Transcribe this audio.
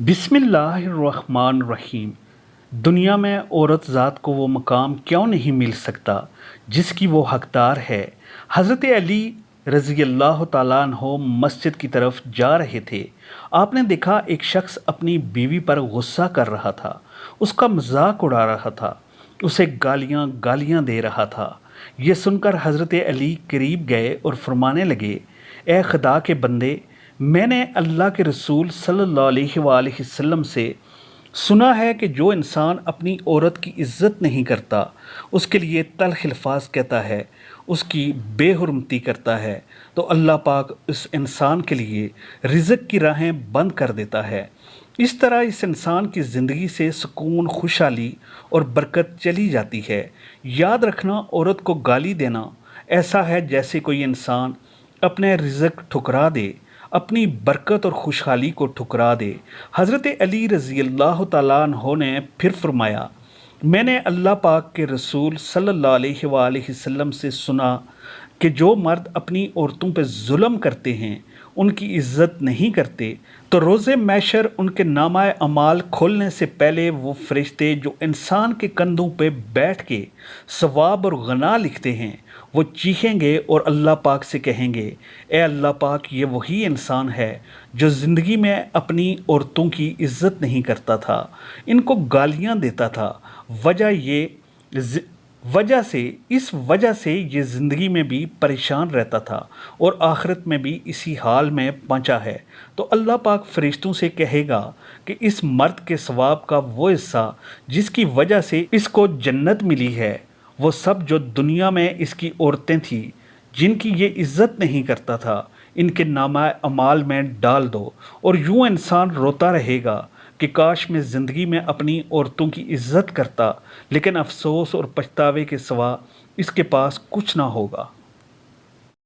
बिस्मिल्लाहिर्रहमानिर्रहीम। दुनिया में औरत ज़ात को वो मकाम क्यों नहीं मिल सकता जिसकी वो हकदार है। हज़रत अली रज़ी अल्लाह ताला अन्हो मस्जिद की तरफ जा रहे थे। आपने देखा एक शख्स अपनी बीवी पर गुस्सा कर रहा था, उसका मजाक उड़ा रहा था, उसे गालियाँ गालियाँ दे रहा था। ये सुनकर हज़रत अली करीब गए और फरमाने लगे, ए खुदा के बंदे, मैंने अल्लाह के रसूल सल्लल्लाहु अलैहि वसल्लम से सुना है कि जो इंसान अपनी औरत की इज़्ज़त नहीं करता, उसके लिए तल्ख़ अल्फ़ाज़ कहता है, उसकी बेहुरमती करता है, तो अल्लाह पाक इस इंसान के लिए रिज़्क़ की राहें बंद कर देता है। इस तरह इस इंसान की ज़िंदगी से सुकून, खुशहाली और बरकत चली जाती है। याद रखना, औरत को गाली देना ऐसा है जैसे कोई इंसान अपने रिज़्क़ ठुकरा दे, अपनी बरकत और खुशहाली को ठुकरा दे। हज़रत अली रज़ी अल्लाह ताला अन्हो ने फिर फरमाया, मैंने अल्लाह पाक के रसूल सल्लल्लाहु अलैहि वसल्लम से सुना कि जो मर्द अपनी औरतों पर जुल्म करते हैं, उनकी इज़्ज़त नहीं करते, तो रोज़े मैशर उनके नामा अमाल खोलने से पहले वो फरिश्ते जो इंसान के कंधों पे बैठ के सवाब और गना लिखते हैं, वो चीखेंगे और अल्लाह पाक से कहेंगे, ए अल्लाह पाक, ये वही इंसान है जो ज़िंदगी में अपनी औरतों की इज़्ज़त नहीं करता था, इनको गालियाँ देता था। इस वजह से ये ज़िंदगी में भी परेशान रहता था और आखिरत में भी इसी हाल में पहुंचा है। तो अल्लाह पाक फरिश्तों से कहेगा कि इस मर्द के सवाब का वो हिस्सा जिसकी वजह से इसको जन्नत मिली है, वो सब जो दुनिया में इसकी औरतें थीं जिनकी ये इज़्ज़त नहीं करता था, इनके नामा अमाल में डाल दो। और यूँ इंसान रोता रहेगा कि काश मैं ज़िंदगी में अपनी औरतों की इज़्ज़त करता, लेकिन अफसोस और पछतावे के सिवा इसके पास कुछ ना होगा।